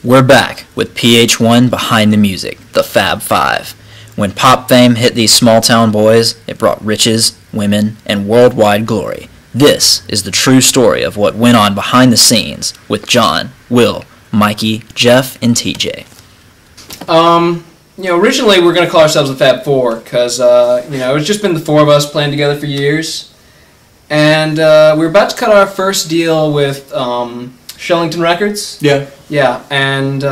We're back with PH1 Behind the Music, the Fab Five. When pop fame hit these small-town boys, it brought riches, women, and worldwide glory. This is the true story of what went on behind the scenes with John, Will, Mikey, Jeff, and TJ. Originally we were going to call ourselves the Fab Four because, it's just been the four of us playing together for years. And we were about to cut our first deal with Shellington Records. Yeah. Yeah, and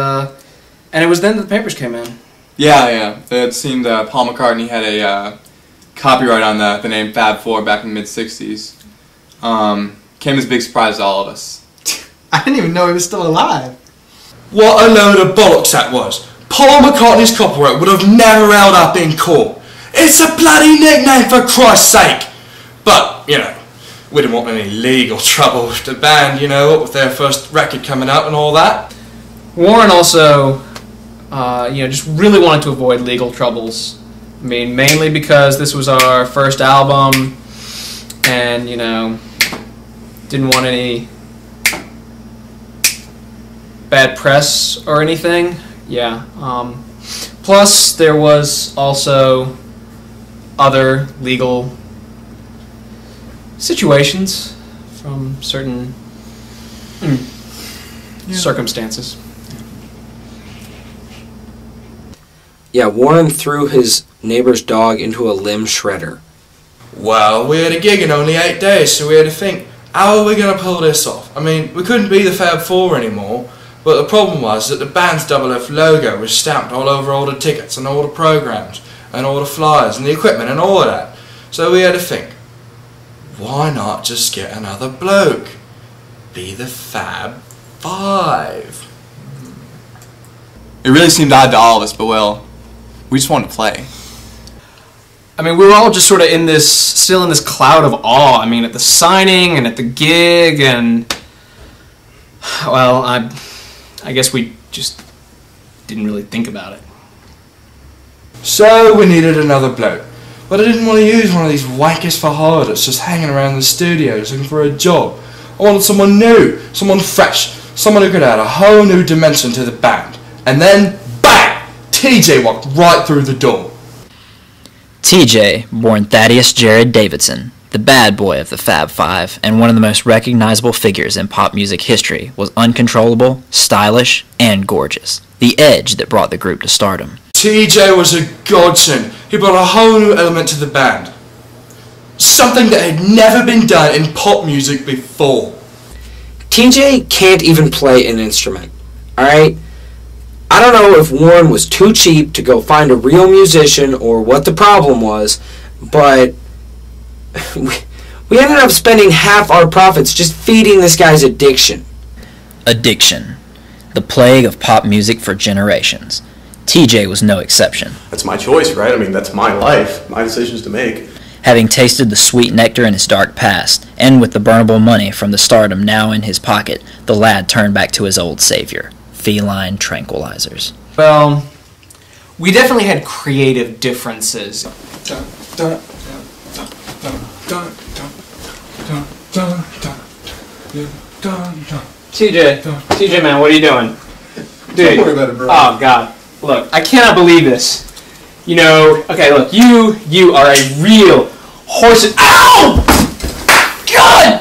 it was then that the papers came in. Yeah. It seemed Paul McCartney had a copyright on the name Fab Four back in the mid-'60s. Came as a big surprise to all of us. I didn't even know he was still alive. What a load of bollocks that was. Paul McCartney's copyright would have never held up in court. It's a bloody nickname, for Christ's sake. But, we didn't want any legal trouble with the band, with their first record coming out and all that. Warren also, just really wanted to avoid legal troubles. I mean, mainly because this was our first album and, didn't want any bad press or anything. Yeah. Plus, there was also other legal situations from certain circumstances. Yeah, Warren threw his neighbor's dog into a limb shredder. Well, we had a gig in only 8 days, so we had to think, how are we going to pull this off? I mean, we couldn't be the Fab Four anymore, but the problem was that the band's Double F logo was stamped all over all the tickets and all the programs and all the flyers and the equipment and all of that. So we had to think, why not just get another bloke? Be the Fab Five. It really seemed odd to all of us, but well, we just wanted to play. I mean, we were all just sort of still in this cloud of awe. I mean, at the signing and at the gig, and well, I guess we just didn't really think about it. So we needed another bloke. But I didn't want to use one of these wankers for hire that's just hanging around the studios looking for a job. I wanted someone new, someone fresh, someone who could add a whole new dimension to the band. And then, bang! TJ walked right through the door. TJ, born Thaddeus Jared Davidson, the bad boy of the Fab Five, and one of the most recognizable figures in pop music history, was uncontrollable, stylish, and gorgeous. The edge that brought the group to stardom. TJ was a godsend. He brought a whole new element to the band. Something that had never been done in pop music before. TJ can't even play an instrument, alright? I don't know if Warren was too cheap to go find a real musician or what the problem was, but we ended up spending half our profits just feeding this guy's addiction. Addiction. The plague of pop music for generations. TJ was no exception. That's my choice, right? I mean, that's my life, my decisions to make. Having tasted the sweet nectar in his dark past, and with the burnable money from the stardom now in his pocket, the lad turned back to his old savior, feline tranquilizers. Well, we definitely had creative differences. TJ, man, what are you doing? Dude. Don't worry about it, bro. Oh, God. Look, I cannot believe this. Okay, look, you are a real horse. Ow! God!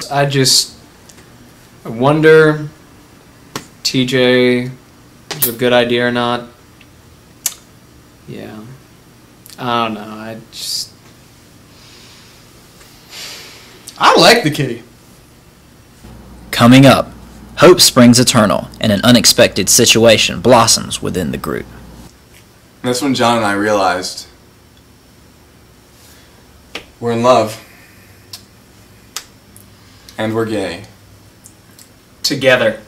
I wonder if TJ was a good idea or not. Yeah. I don't know, I like the kitty. Coming up, hope springs eternal, and an unexpected situation blossoms within the group. And that's when John and I realized we're in love. And we're gay. together.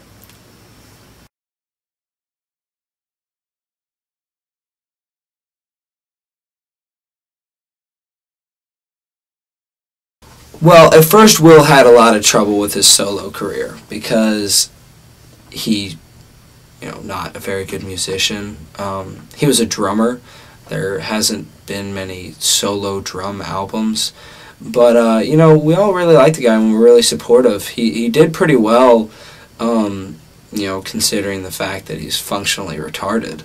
Well, at first Will had a lot of trouble with his solo career because he, not a very good musician. He was a drummer. There hasn't been many solo drum albums. But, you know, we all really like the guy and we're really supportive. He did pretty well, you know, considering the fact that he's functionally retarded.